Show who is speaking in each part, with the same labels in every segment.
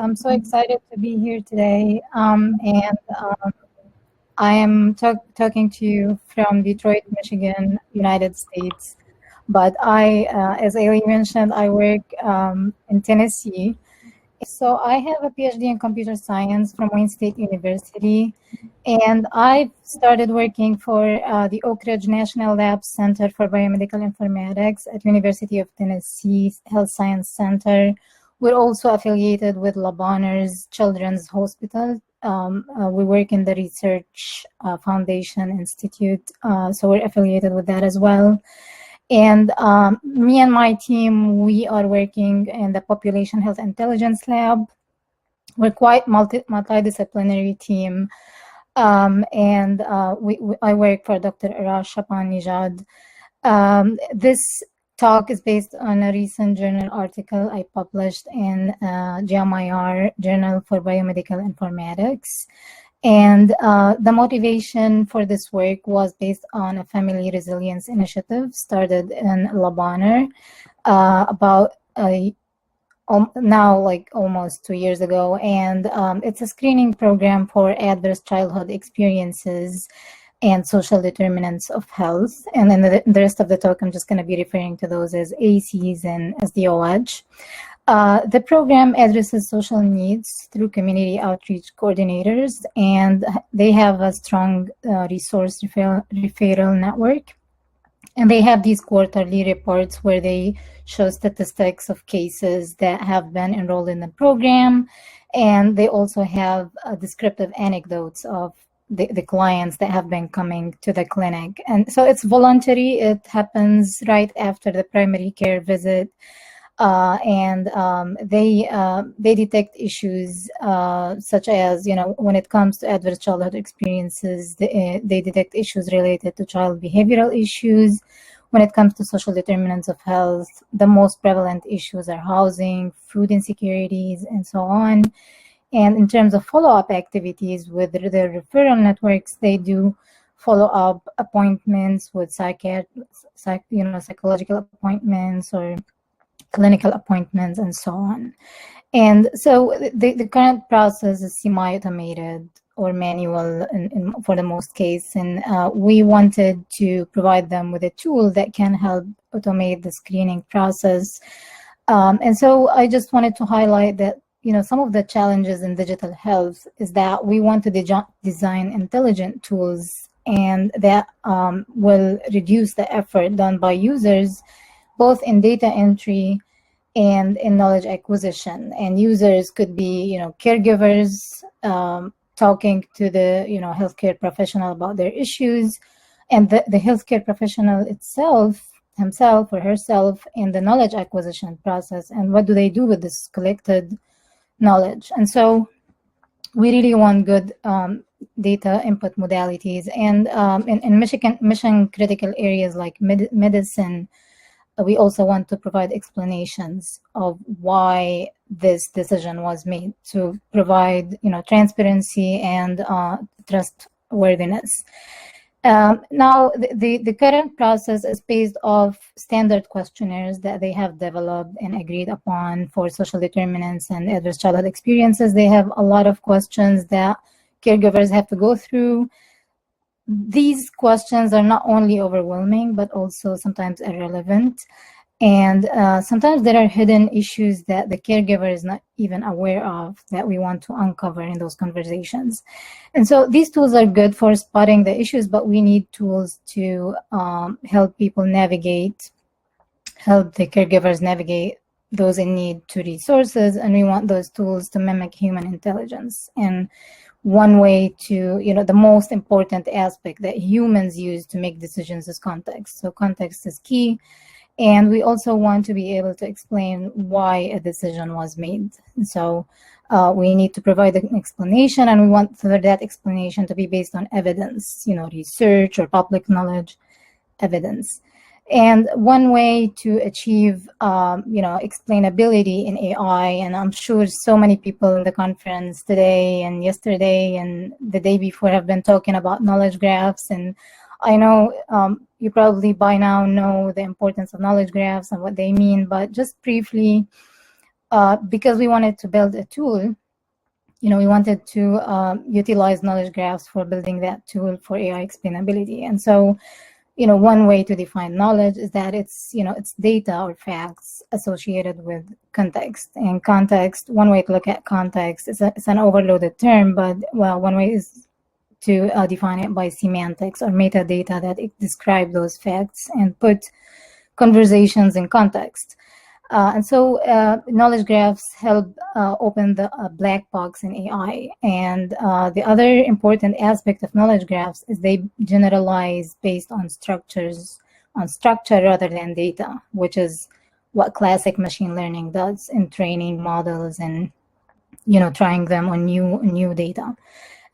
Speaker 1: I'm so excited to be here today. I am talking to you from Detroit, Michigan, United States. But as Ailey mentioned, I work in Tennessee. So I have a PhD in computer science from Wayne State University. And I started working for the Oak Ridge National Lab Center for Biomedical Informatics at University of Tennessee Health Science Center. We're also affiliated with Labanner's Children's Hospital. We work in the Research Foundation Institute, so we're affiliated with that as well. And me and my team, we are working in the Population Health Intelligence Lab. We're quite multidisciplinary team. I work for Dr. Arash Shapan-Nijad. This talk is based on a recent journal article I published in JMIR, Journal for Biomedical Informatics. And the motivation for this work was based on a family resilience initiative started in Labanner about now like almost 2 years ago. And it's a screening program for adverse childhood experiences and social determinants of health. And then the rest of the talk, I'm just going to be referring to those as ACs and SDOH. The program addresses social needs through community outreach coordinators, and they have a strong resource referral network. And they have these quarterly reports where they show statistics of cases that have been enrolled in the program. And they also have descriptive anecdotes of the clients that have been coming to the clinic. And so it's voluntary. It happens right after the primary care visit. They detect issues such as, when it comes to adverse childhood experiences, they detect issues related to child behavioral issues. When it comes to social determinants of health, the most prevalent issues are housing, food insecurities, and so on. And in terms of follow-up activities with their referral networks, they do follow-up appointments with psychological appointments or clinical appointments and so on. And so the current process is semi-automated or manual for the most case. And we wanted to provide them with a tool that can help automate the screening process. And so I just wanted to highlight that, some of the challenges in digital health is that we want to design intelligent tools and that will reduce the effort done by users both in data entry and in knowledge acquisition. And users could be, caregivers talking to the, healthcare professional about their issues, and the healthcare professional himself or herself in the knowledge acquisition process. And what do they do with this collected knowledge? And so we really want good data input modalities. And in mission critical areas like medicine, we also want to provide explanations of why this decision was made to provide, transparency and trustworthiness. Now, the current process is based off standard questionnaires that they have developed and agreed upon for social determinants and adverse childhood experiences. They have a lot of questions that caregivers have to go through. These questions are not only overwhelming, but also sometimes irrelevant. And sometimes there are hidden issues that the caregiver is not even aware of that we want to uncover in those conversations. And so these tools are good for spotting the issues, but we need tools to help people help the caregivers navigate those in need to resources. And we want those tools to mimic human intelligence. And one way to, the most important aspect that humans use to make decisions is context. So context is key. And we also want to be able to explain why a decision was made. And so we need to provide an explanation, and we want for that explanation to be based on evidence, research or public knowledge evidence. And one way to achieve, explainability in AI, and I'm sure so many people in the conference today and yesterday and the day before have been talking about knowledge graphs. And I know you probably by now know the importance of knowledge graphs and what they mean, but just briefly, because we wanted to build a tool, we wanted to utilize knowledge graphs for building that tool for AI explainability. And so, one way to define knowledge is that it's data or facts associated with context. And context, one way to look at context is it's an overloaded term, but one way is to define it by semantics or metadata that describe those facts and put conversations in context. And so knowledge graphs help open the black box in AI. And the other important aspect of knowledge graphs is they generalize based on structure rather than data, which is what classic machine learning does in training models and trying them on new data.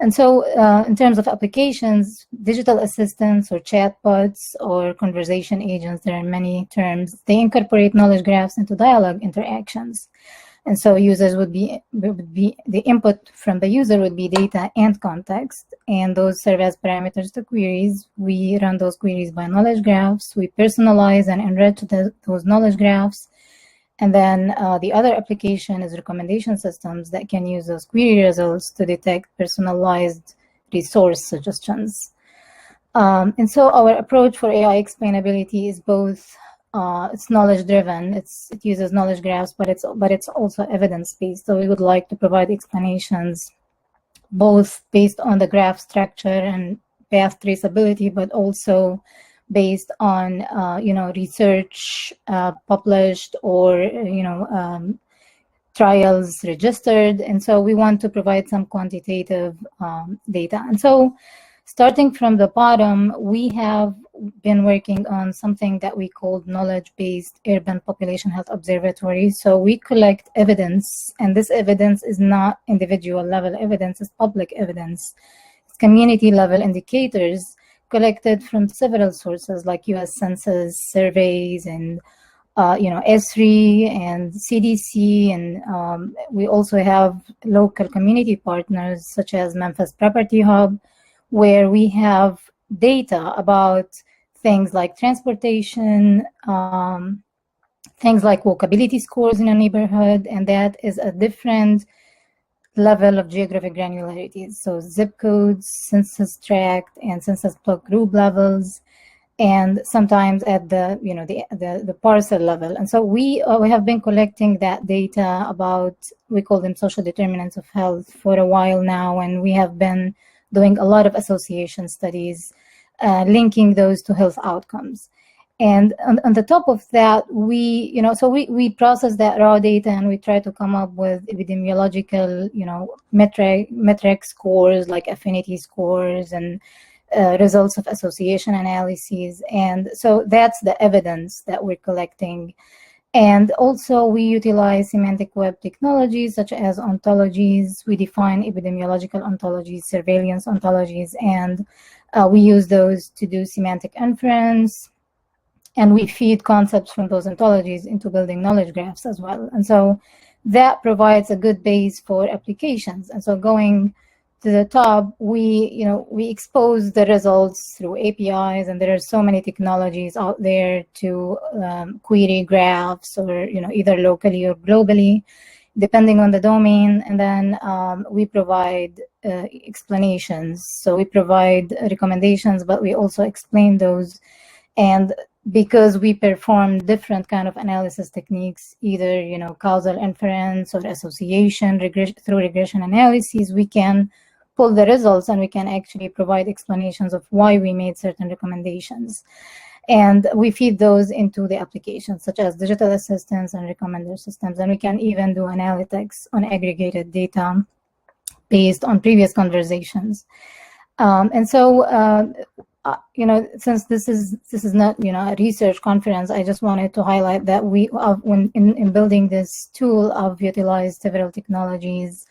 Speaker 1: And so in terms of applications, digital assistants or chatbots or conversation agents, there are many terms, they incorporate knowledge graphs into dialogue interactions. And so users would be the input from the user would be data and context, and those serve as parameters to queries. We run those queries by knowledge graphs. We personalize and enrich those knowledge graphs. And then the other application is recommendation systems that can use those query results to detect personalized resource suggestions. And so our approach for AI explainability is both, it's knowledge driven, it uses knowledge graphs, but it's also evidence based. So we would like to provide explanations both based on the graph structure and path traceability, but also based on research published or trials registered. And so we want to provide some quantitative data. And so starting from the bottom, we have been working on something that we called knowledge-based urban population health observatory. So we collect evidence, and this evidence is not individual level evidence, it's public evidence. It's community level indicators collected from several sources like US Census surveys and ESRI and CDC, and we also have local community partners such as Memphis Property Hub, where we have data about things like transportation, things like walkability scores in a neighborhood, and that is a different level of geographic granularity. So zip codes, census tract, and census block group levels, and sometimes at the parcel level. And so we have been collecting that data about, we call them social determinants of health, for a while now, and we have been doing a lot of association studies linking those to health outcomes. And on the top of that, we process that raw data and we try to come up with epidemiological, metric scores like affinity scores and results of association analyses. And so that's the evidence that we're collecting. And also we utilize semantic web technologies such as ontologies. We define epidemiological ontologies, surveillance ontologies, and we use those to do semantic inference. And we feed concepts from those ontologies into building knowledge graphs as well. And so that provides a good base for applications. And so going to the top, we expose the results through APIs, and there are so many technologies out there to query graphs, or either locally or globally, depending on the domain. And then we provide explanations. So we provide recommendations, but we also explain those. And because we perform different kind of analysis techniques, either causal inference or association, through regression analyses, we can pull the results and we can actually provide explanations of why we made certain recommendations. And we feed those into the applications such as digital assistants and recommender systems. And we can even do analytics on aggregated data based on previous conversations. And so, since this is not a research conference, I just wanted to highlight that we, when in building this tool, I've utilized several technologies,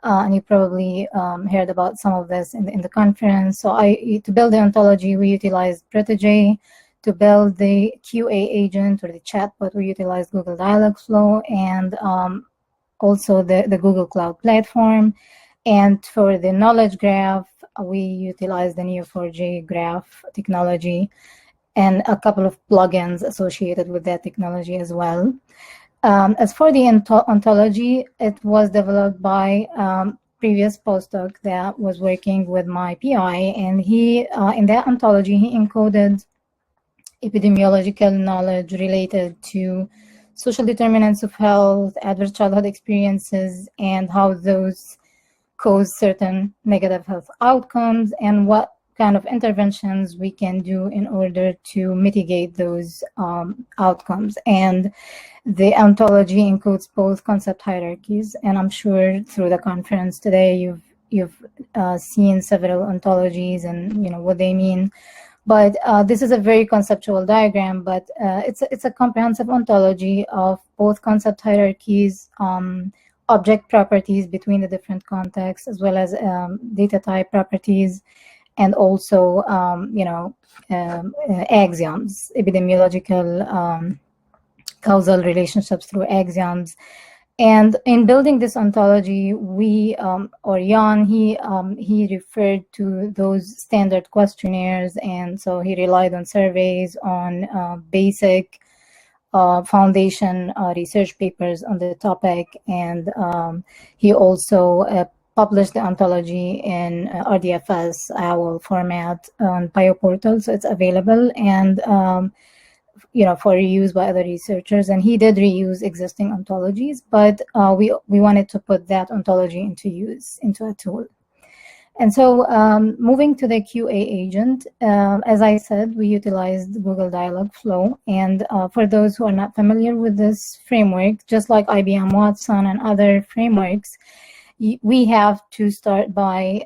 Speaker 1: and you probably heard about some of this in the conference. So to build the ontology, we utilized Protege. To build the QA agent or the chatbot, we utilized Google Dialogflow and also the Google Cloud Platform. And for the knowledge graph, we utilize the Neo4j graph technology and a couple of plugins associated with that technology as well. As for the ontology, it was developed by previous postdoc that was working with my PI, and he, in that ontology, he encoded epidemiological knowledge related to social determinants of health, adverse childhood experiences, and how those cause certain negative health outcomes, and what kind of interventions we can do in order to mitigate those outcomes. And the ontology includes both concept hierarchies, and I'm sure through the conference today you've seen several ontologies and what they mean. But this is a very conceptual diagram, but it's a comprehensive ontology of both concept hierarchies, object properties between the different contexts, as well as data type properties, and also axioms, epidemiological causal relationships through axioms. And in building this ontology, we, or Jan, he referred to those standard questionnaires, and so he relied on surveys, on basic foundation research papers on the topic, and he also published the ontology in RDFS OWL format on bioportal, so it's available, and for reuse by other researchers. And he did reuse existing ontologies, but we wanted to put that ontology into use, into a tool. And so moving to the QA agent, as I said, we utilized Google Dialogflow. And for those who are not familiar with this framework, just like IBM Watson and other frameworks, we have to start by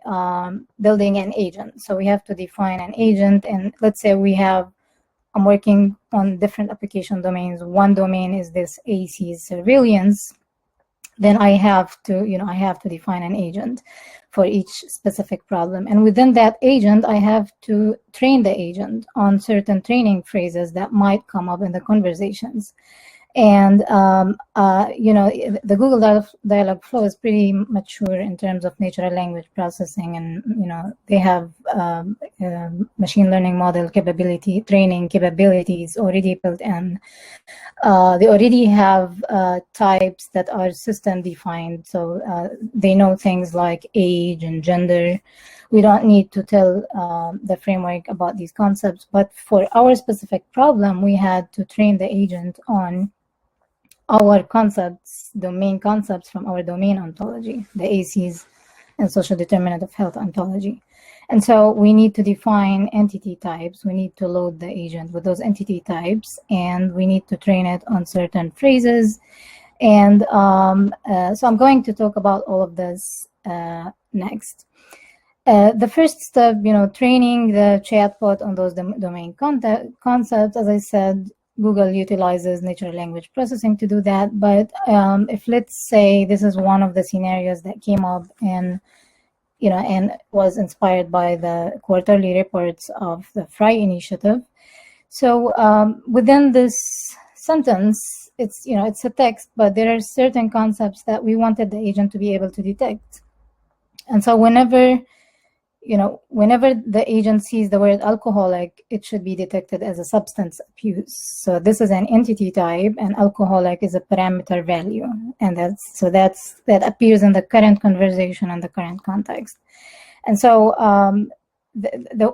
Speaker 1: building an agent. So we have to define an agent. And let's say I'm working on different application domains. One domain is this AC's surveillance. Then I have to define an agent for each specific problem. And within that agent, I have to train the agent on certain training phrases that might come up in the conversations. And, the Google Dialogflow is pretty mature in terms of natural language processing. And, they have machine learning model capability, training capabilities already built in. They already have types that are system defined. So they know things like age and gender. We don't need to tell the framework about these concepts. But for our specific problem, we had to train the agent on our concepts, domain concepts from our domain ontology, the ACs and social determinant of health ontology. And so we need to define entity types. We need to load the agent with those entity types, and we need to train it on certain phrases. And so I'm going to talk about all of this next. The first step, training the chatbot on those domain concepts. As I said, Google utilizes natural language processing to do that. But if, let's say, this is one of the scenarios that came up and was inspired by the quarterly reports of the FRI initiative. So within this sentence, it's a text, but there are certain concepts that we wanted the agent to be able to detect. And so whenever the agent sees the word alcoholic, it should be detected as a substance abuse. So this is an entity type, and alcoholic is a parameter value, and that appears in the current conversation and the current context. And so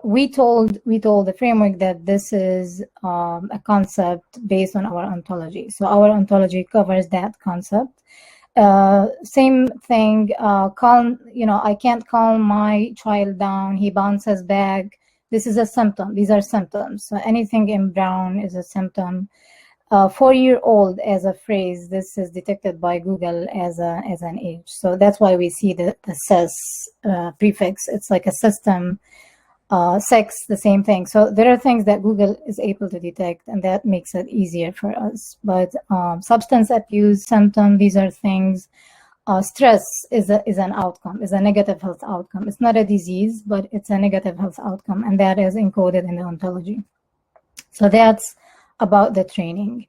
Speaker 1: we told the framework that this is a concept based on our ontology. So our ontology covers that concept. Same thing, I can't calm my child down, he bounces back. This is a symptom. These are symptoms. So anything in brown is a symptom. 4-year-old as a phrase, this is detected by Google as an age. So that's why we see the SES prefix. It's like a system. Sex, the same thing. So there are things that Google is able to detect, and that makes it easier for us. But substance abuse, symptom, these are things. Stress is an outcome, is a negative health outcome. It's not a disease, but it's a negative health outcome, and that is encoded in the ontology. So that's about the training.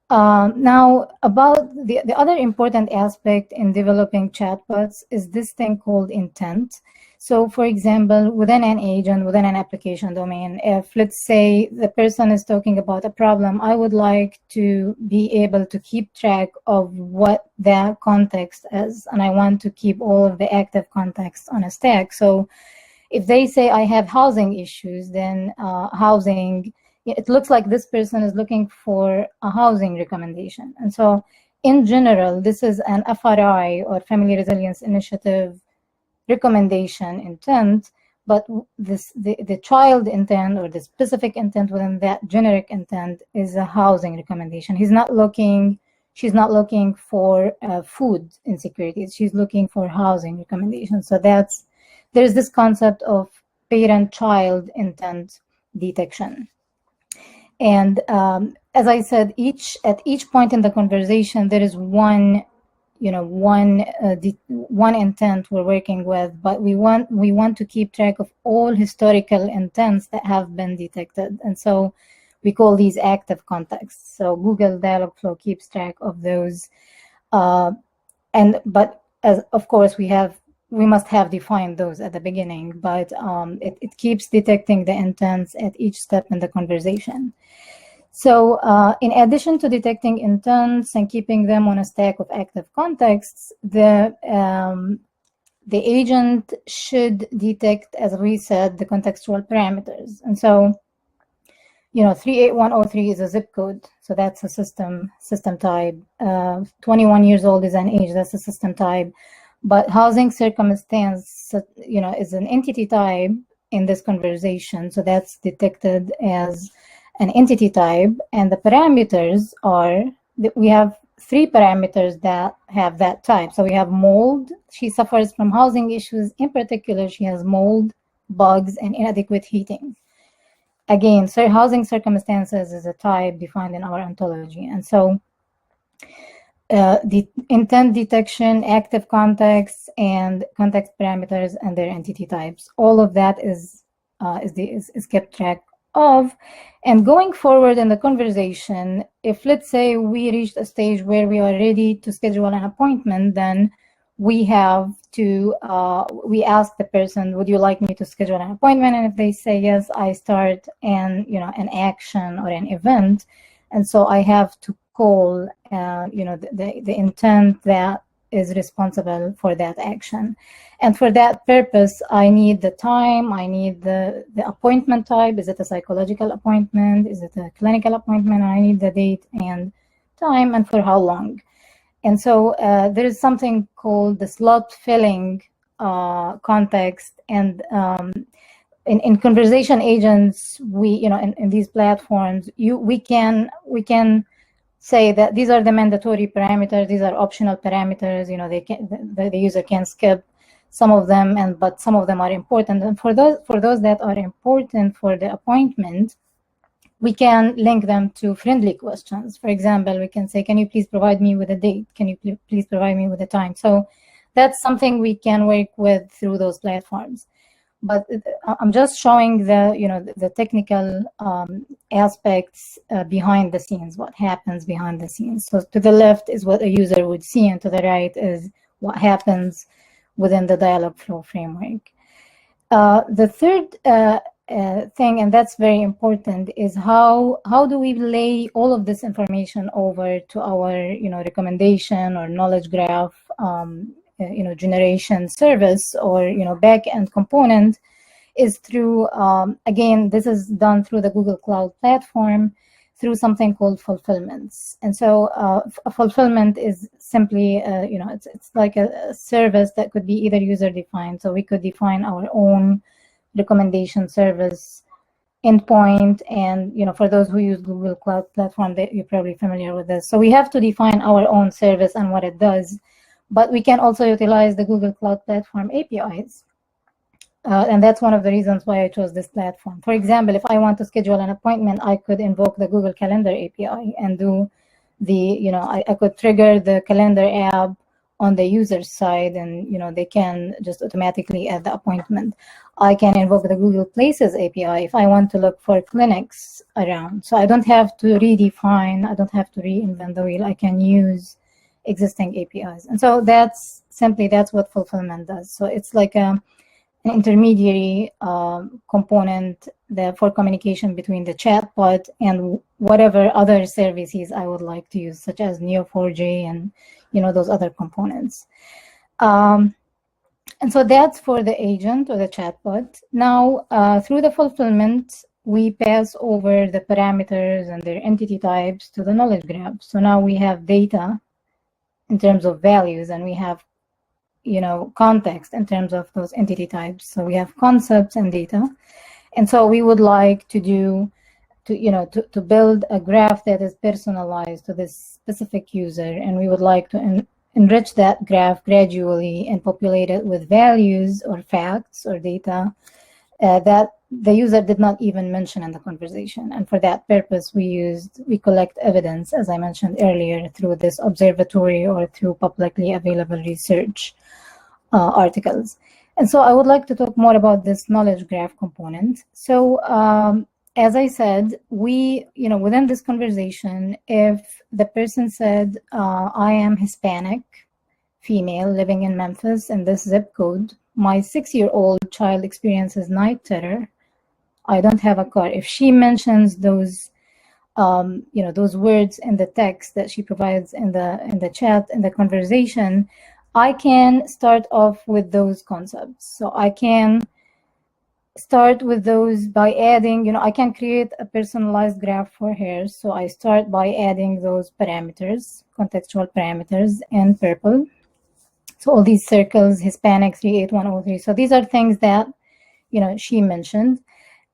Speaker 1: Now, about the other important aspect in developing chatbots is this thing called intent. So, for example, within an agent, within an application domain, if, let's say, the person is talking about a problem, I would like to be able to keep track of what that context is, and I want to keep all of the active context on a stack. So if they say I have housing issues, then housing, it looks like this person is looking for a housing recommendation. And so in general, this is an FRI, or Family Resilience Initiative, recommendation intent, but the child intent, or the specific intent within that generic intent, is a housing recommendation. She's not looking for food insecurities. She's looking for housing recommendations. So there's this concept of parent-child intent detection. And as I said, at each point in the conversation, there is one intent we're working with, but we want to keep track of all historical intents that have been detected, and so we call these active contexts. So Google Dialogflow keeps track of those, but as of course we must have defined those at the beginning, but it keeps detecting the intents at each step in the conversation. So in addition to detecting intents and keeping them on a stack of active contexts, the agent should detect, as we said, the contextual parameters. And so, 38103 is a zip code, so that's a system type. 21 years old is an age, that's a system type. But housing circumstance, is an entity type in this conversation, so that's detected as an entity type. And the parameters are, we have 3 parameters that have that type. So we have mold. She suffers from housing issues. In particular, she has mold, bugs, and inadequate heating. Again, so housing circumstances is a type defined in our ontology. And so the intent detection, active context, and context parameters and their entity types, all of that is kept track of. And going forward in the conversation, if let's say we reached a stage where we are ready to schedule an appointment, then we have to we ask the person, would you like me to schedule an appointment? And if they say yes, I start an action or an event. And so I have to call the intent that is responsible for that action. And for that purpose, I need the time, I need the appointment type. Is it a psychological appointment? Is it a clinical appointment? I need the date and time, and for how long. And so there is something called the slot filling context. And in conversation agents, we, in these platforms, we can say that these are the mandatory parameters, these are optional parameters. The user can skip some of them, but some of them are important. And for those that are important for the appointment, we can link them to friendly questions. For example, we can say, can you please provide me with a date? Can you please provide me with a time? So that's something we can work with through those platforms. But I'm just showing the technical aspects behind the scenes, what happens behind the scenes. So to the left is what a user would see, and to the right is what happens within the Dialogflow framework. The third thing, and that's very important, is how do we lay all of this information over to our recommendation or knowledge graph generation service or backend component, is through again, this is done through the Google Cloud Platform through something called fulfillments. And so a fulfillment is simply it's like a service that could be either user defined, so we could define our own recommendation service endpoint. And for those who use Google Cloud Platform, you're probably familiar with this. So we have to define our own service and what it does, but we can also utilize the Google Cloud Platform APIs. And that's one of the reasons why I chose this platform. For example, if I want to schedule an appointment, I could invoke the Google Calendar API and do I could trigger the calendar app on the user side, and they can just automatically add the appointment. I can invoke the Google Places API if I want to look for clinics around. So I don't have to redefine, I don't have to reinvent the wheel. I can use existing APIs. And so that's what fulfillment does. So it's like an intermediary component for communication between the chatbot and whatever other services I would like to use, such as Neo4j and those other components. And so that's for the agent or the chatbot. Now, through the fulfillment, we pass over the parameters and their entity types to the knowledge graph. So now we have data in terms of values, and we have context in terms of those entity types. So we have concepts and data. And so we would like to build a graph that is personalized to this specific user, and we would like to enrich that graph gradually and populate it with values or facts or data that the user did not even mention in the conversation. And for that purpose, we collect evidence, as I mentioned earlier, through this observatory or through publicly available research articles. And so I would like to talk more about this knowledge graph component. So as I said, within this conversation, if the person said, I am Hispanic, female, living in Memphis in this zip code, my 6-year-old child experiences night terror, I don't have a car. If she mentions those, those words in the text that she provides in the chat, in the conversation, I can start off with those concepts. So I can start with those by adding, I can create a personalized graph for her. So I start by adding those parameters, contextual parameters in purple. So all these circles, Hispanic 38103. So these are things that, she mentioned.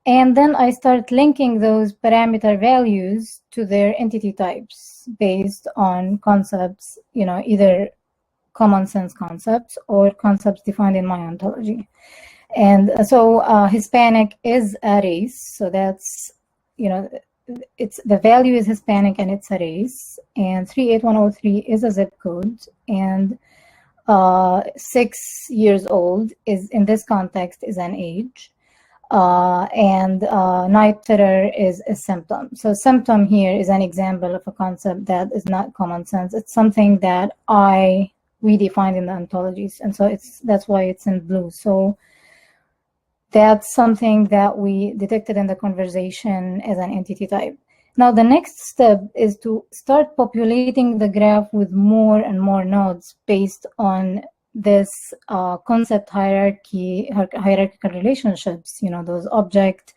Speaker 1: And then I start linking those parameter values to their entity types based on concepts, either common sense concepts or concepts defined in my ontology. And so Hispanic is a race. So that's, the value is Hispanic and it's a race. And 38103 is a zip code. And 6 years old is, in this context, is an age. And night terror is a symptom. So symptom here is an example of a concept that is not common sense. It's something that we defined in the ontologies. And so that's why it's in blue. So that's something that we detected in the conversation as an entity type. Now, the next step is to start populating the graph with more and more nodes based on this concept hierarchical relationships, those object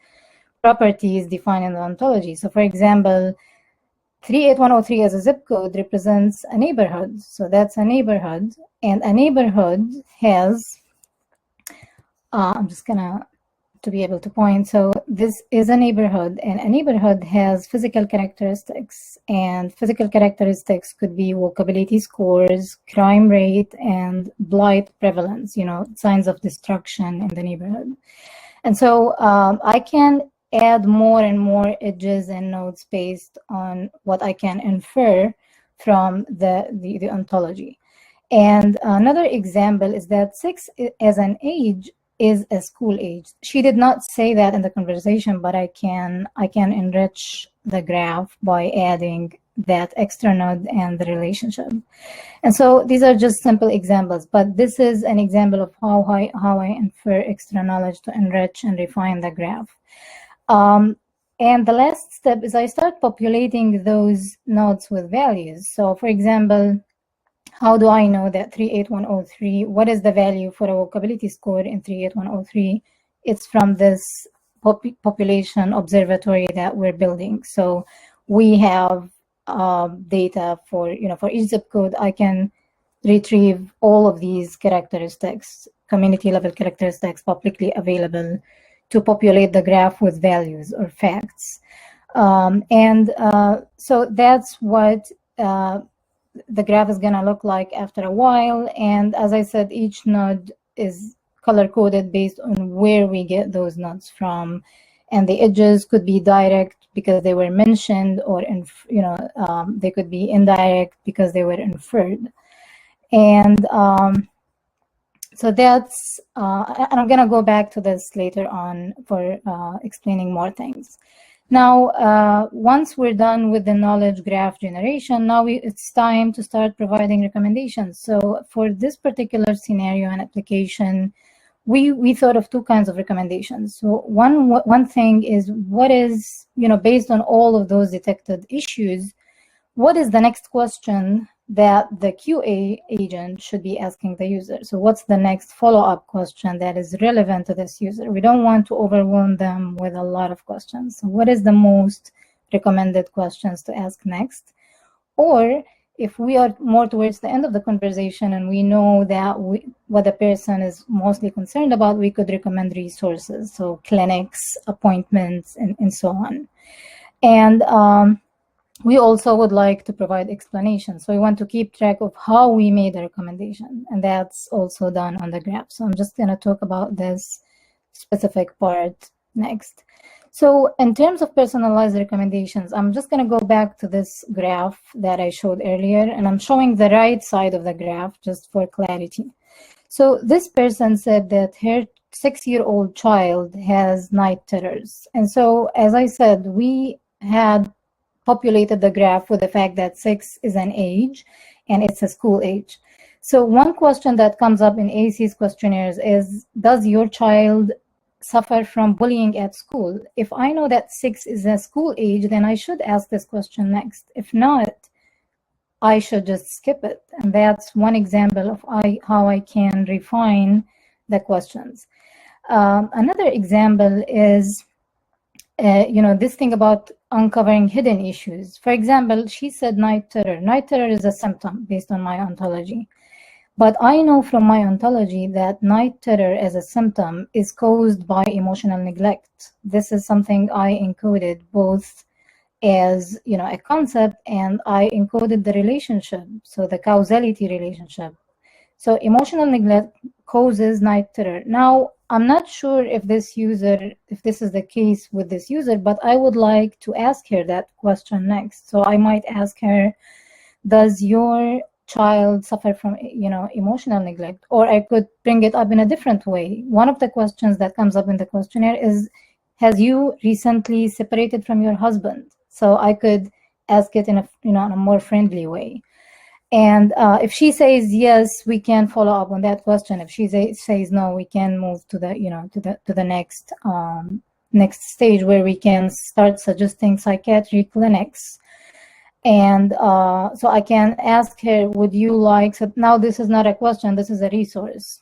Speaker 1: properties defined in the ontology. So for example, 38103 as a zip code represents a neighborhood. So that's a neighborhood, and a neighborhood has, I'm just gonna to be able to point. So this is a neighborhood, and a neighborhood has physical characteristics, and physical characteristics could be walkability scores, crime rate, and blight prevalence, signs of destruction in the neighborhood. And so I can add more and more edges and nodes based on what I can infer from the ontology. And another example is that 6 as an age is a school age. She did not say that in the conversation, but I can enrich the graph by adding that extra node and the relationship. And so these are just simple examples, but this is an example of how I infer extra knowledge to enrich and refine the graph. And the last step is I start populating those nodes with values. So for example, how do I know that 38103, what is the value for a walkability score in 38103? It's from this population observatory that we're building. So we have data for each zip code. I can retrieve all of these characteristics, community level characteristics publicly available, to populate the graph with values or facts. So that's what the graph is going to look like after a while. And as I said, each node is color-coded based on where we get those nodes from. And the edges could be direct because they were mentioned, or they could be indirect because they were inferred. And so that's, and I'm going to go back to this later on for explaining more things. Now, once we're done with the knowledge graph generation, now it's time to start providing recommendations. So for this particular scenario and application, we thought of two kinds of recommendations. So one thing is, what is, based on all of those detected issues, what is the next question that the QA agent should be asking the user? So what's the next follow-up question that is relevant to this user? We don't want to overwhelm them with a lot of questions. So what is the most recommended questions to ask next? Or if we are more towards the end of the conversation and we know that what the person is mostly concerned about, we could recommend resources, so clinics, appointments, and so on. And we also would like to provide explanations. So we want to keep track of how we made a recommendation, and that's also done on the graph. So I'm just going to talk about this specific part next. So in terms of personalized recommendations, I'm just going to go back to this graph that I showed earlier, and I'm showing the right side of the graph just for clarity. So this person said that her 6-year-old child has night terrors. And so, as I said, we had populated the graph with the fact that 6 is an age and it's a school age. So one question that comes up in AC's questionnaires is, does your child suffer from bullying at school? If I know that 6 is a school age, then I should ask this question next. If not, I should just skip it. And that's one example of how I can refine the questions. Another example is, this thing about uncovering hidden issues. For example, she said night terror. Night terror is a symptom based on my ontology. But I know from my ontology that night terror as a symptom is caused by emotional neglect. This is something I encoded both as a concept, and I encoded the relationship, so the causality relationship. So emotional neglect causes night terror. Now, I'm not sure if this is the case with this user, but I would like to ask her that question next. So I might ask her, does your child suffer from emotional neglect? Or I could bring it up in a different way. One of the questions that comes up in the questionnaire is, has you recently separated from your husband? So I could ask it in a more friendly way. And if she says yes, we can follow up on that question. If she says no, we can move to the next stage, where we can start suggesting psychiatry clinics. And so I can ask her, would you like? So now this is not a question; this is a resource.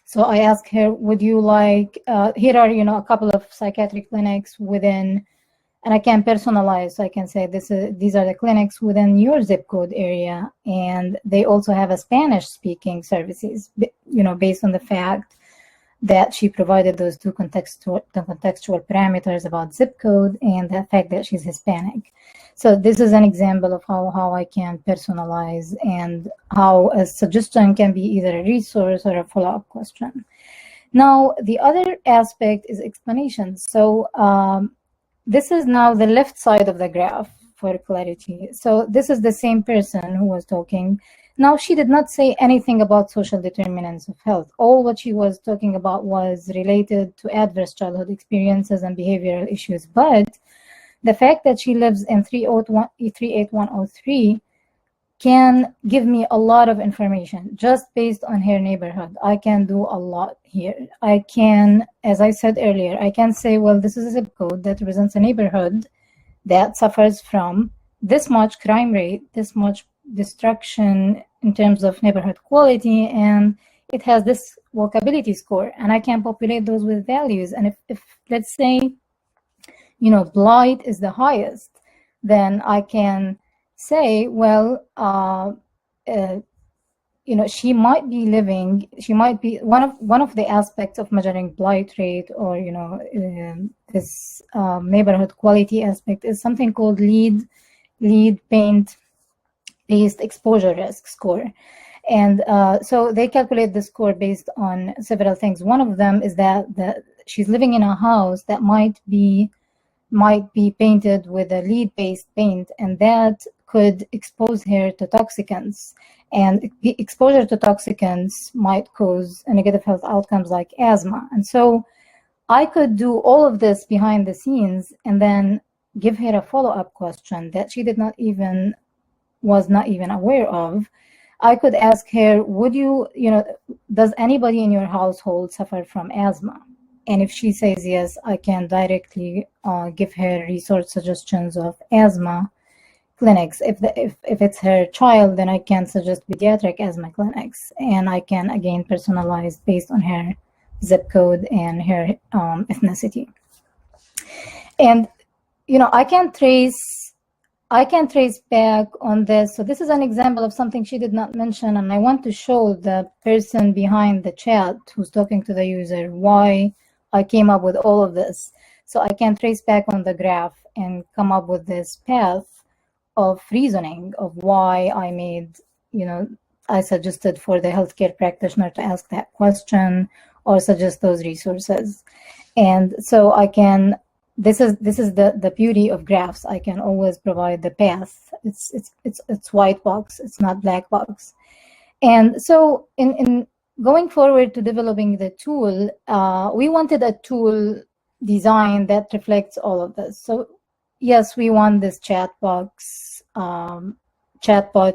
Speaker 1: So I ask her, would you like? Here are a couple of psychiatric clinics within. And I can personalize. So I can say these are the clinics within your zip code area, and they also have a Spanish-speaking services. Based on the fact that she provided those two contextual parameters about zip code and the fact that she's Hispanic. So this is an example of how I can personalize, and how a suggestion can be either a resource or a follow-up question. Now, the other aspect is explanation. So this is now the left side of the graph for clarity. So this is the same person who was talking. Now, she did not say anything about social determinants of health. All what she was talking about was related to adverse childhood experiences and behavioral issues. But the fact that she lives in 38103 can give me a lot of information just based on her neighborhood. I can do a lot here. I can, as I said earlier, I can say, well, this is a zip code that represents a neighborhood that suffers from this much crime rate, this much destruction in terms of neighborhood quality, and it has this walkability score, and I can populate those with values. And if let's say, blight is the highest, then I can say, well, she might be one of the aspects of measuring blight rate, or this neighborhood quality aspect, is something called lead paint based exposure risk score. And so they calculate the score based on several things. One of them is that she's living in a house that might be painted with a lead-based paint, and that could expose her to toxicants, and exposure to toxicants might cause negative health outcomes like asthma. And so I could do all of this behind the scenes and then give her a follow-up question that she was not even aware of. I could ask her, does anybody in your household suffer from asthma? And if she says yes, I can directly give her resource suggestions of asthma clinics. If it's her child, then I can suggest pediatric asthma clinics, and I can again personalize based on her zip code and her ethnicity. And I can trace back on this. So this is an example of something she did not mention, and I want to show the person behind the chat who's talking to the user why I came up with all of this. So I can trace back on the graph and come up with this path of reasoning of why I made, I suggested for the healthcare practitioner to ask that question or suggest those resources. And so I can, this is the beauty of graphs. I can always provide the path. It's white box, it's not black box. And so in going forward to developing the tool, we wanted a tool design that reflects all of this. So yes, we want this chatbot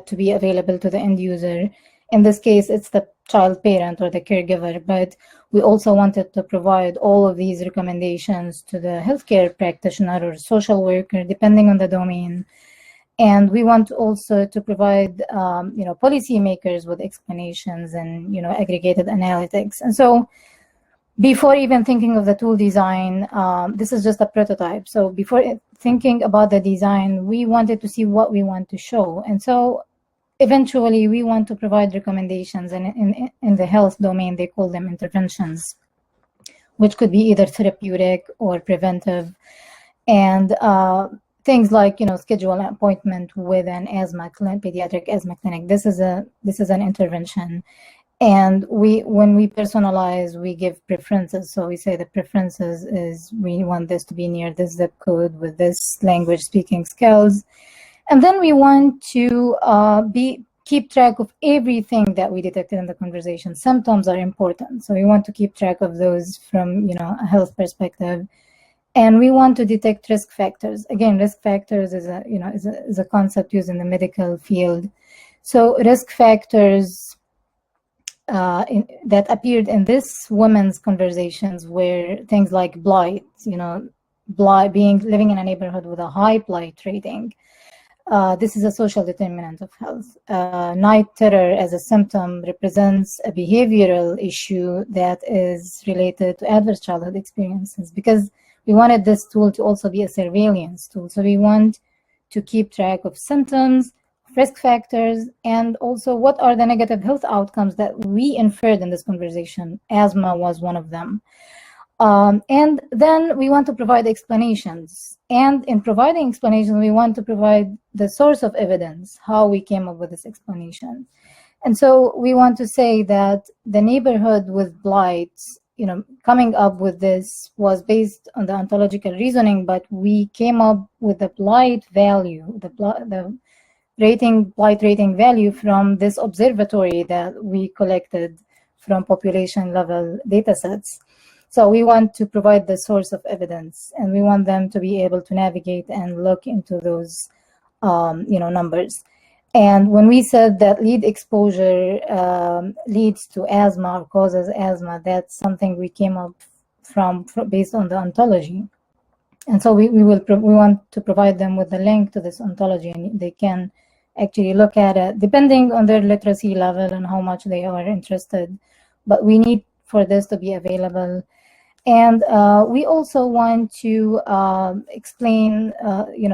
Speaker 1: to be available to the end user. In this case, it's the child parent or the caregiver, but we also wanted to provide all of these recommendations to the healthcare practitioner or social worker, depending on the domain. And we want also to provide, policymakers with explanations and, aggregated analytics. And so before even thinking of the tool design, this is just a prototype. So before thinking about the design, we wanted to see what we want to show. And so eventually we want to provide recommendations, and in the health domain, they call them interventions, which could be either therapeutic or preventive. And things like, schedule an appointment with an pediatric asthma clinic. This is an intervention. And when we personalize, we give preferences. So we say the preferences is we want this to be near this zip code with this language speaking skills. And then we want to keep track of everything that we detected in the conversation. Symptoms are important. So we want to keep track of those from, a health perspective. And we want to detect risk factors. Again, risk factors is a concept used in the medical field. So risk factors that appeared in this women's conversations were things like blight, living in a neighborhood with a high blight rating. This is a social determinant of health. Night terror as a symptom represents a behavioral issue that is related to adverse childhood experiences, because we wanted this tool to also be a surveillance tool. So we want to keep track of symptoms, risk factors, and also what are the negative health outcomes that we inferred in this conversation. Asthma was one of them. And then we want to provide explanations. And in providing explanations, we want to provide the source of evidence, how we came up with this explanation. And so we want to say that the neighborhood with blight, coming up with this was based on the ontological reasoning, but we came up with the blight value, the blight rating value from this observatory that we collected from population level data sets. So we want to provide the source of evidence, and we want them to be able to navigate and look into those numbers. And when we said that lead exposure leads to asthma or causes asthma, that's something we came up from based on the ontology. And so we want to provide them with the link to this ontology, and they can actually look at it depending on their literacy level and how much they are interested. But we need for this to be available. And we also want to explain,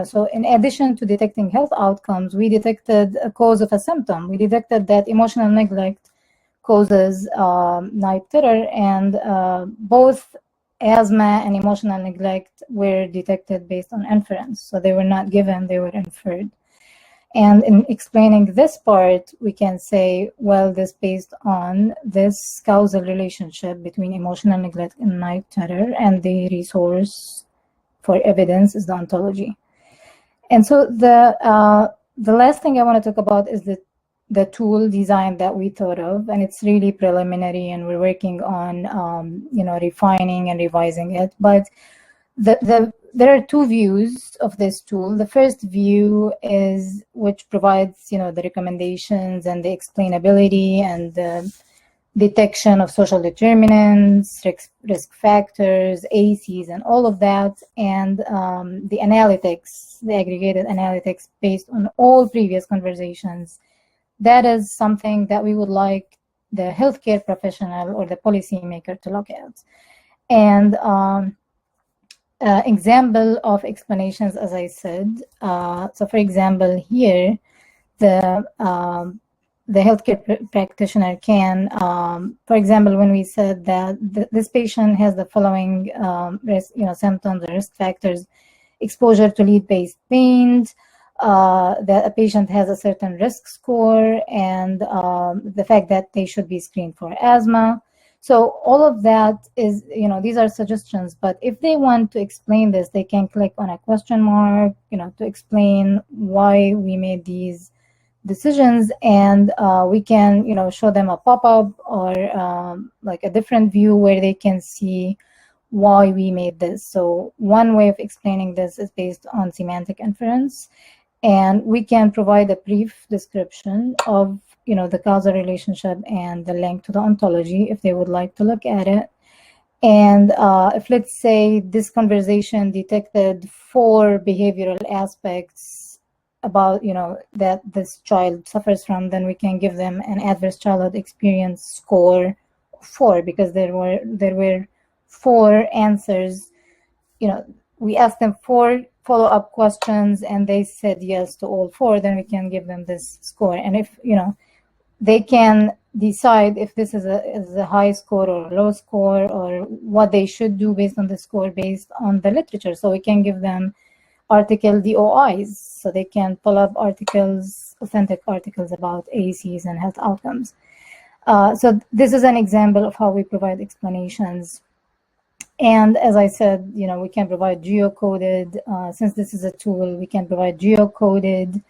Speaker 1: so in addition to detecting health outcomes, we detected a cause of a symptom. We detected that emotional neglect causes night terror, and both asthma and emotional neglect were detected based on inference. So they were not given, they were inferred. And in explaining this part, we can say, well, this based on this causal relationship between emotional neglect and night terror, and the resource for evidence is the ontology. And so the the last thing I want to talk about is the tool design that we thought of, and it's really preliminary, and we're working on refining and revising it. But there are two views of this tool. The first view is which provides the recommendations and the explainability and the detection of social determinants, risk factors, ACs, and all of that, and the analytics, the aggregated analytics based on all previous conversations. That is something that we would like the healthcare professional or the policymaker to look at. And example of explanations, as I said. So for example, here, the healthcare practitioner can, for example, when we said that this patient has the following symptoms or risk factors: exposure to lead-based pain, that a patient has a certain risk score, and the fact that they should be screened for asthma. So all of that is, these are suggestions, but if they want to explain this, they can click on a question mark, to explain why we made these decisions, and we can show them a pop-up or like a different view where they can see why we made this. So one way of explaining this is based on semantic inference, and we can provide a brief description of the causal relationship and the link to the ontology if they would like to look at it. And if, let's say, this conversation detected 4 behavioral aspects about that this child suffers from, then we can give them an adverse childhood experience score 4, because there were 4 answers. We asked them 4 follow-up questions and they said yes to all 4, then we can give them this score. And if they can decide if this is a high score or a low score, or what they should do based on the score based on the literature. So we can give them article DOIs, so they can pull up articles, authentic articles about ACs and health outcomes. So this is an example of how we provide explanations. And as I said, we can provide geocoded, since this is a tool, we can provide geocoded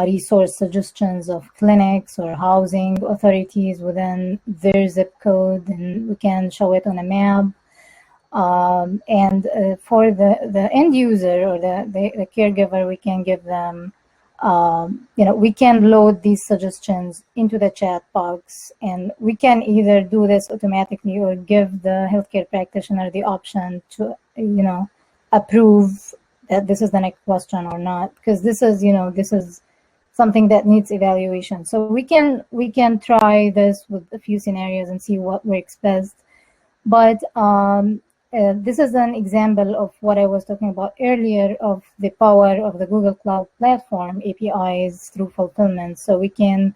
Speaker 1: resource suggestions of clinics or housing authorities within their zip code, and we can show it on a map. And for the end user or the caregiver, we can give them, we can load these suggestions into the chat box, and we can either do this automatically or give the healthcare practitioner the option to, approve that this is the next question or not, because this is something that needs evaluation. So we can try this with a few scenarios and see what works best. But this is an example of what I was talking about earlier, of the power of the Google Cloud Platform APIs through fulfillment. So we can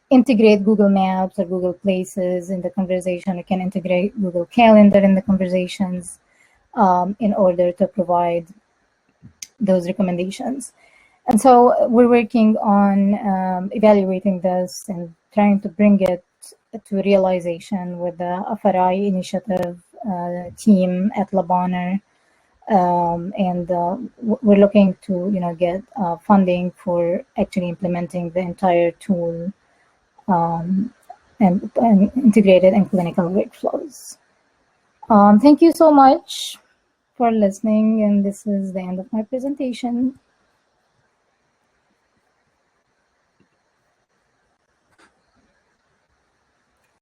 Speaker 1: integrate Google Maps or Google Places in the conversation. We can integrate Google Calendar in the conversations in order to provide those recommendations. And so we're working on evaluating this and trying to bring it to realization with the FRI initiative team at La Bonheur, and we're looking to get funding for actually implementing the entire tool and integrated in clinical workflows. Thank you so much for listening, and this is the end of my presentation.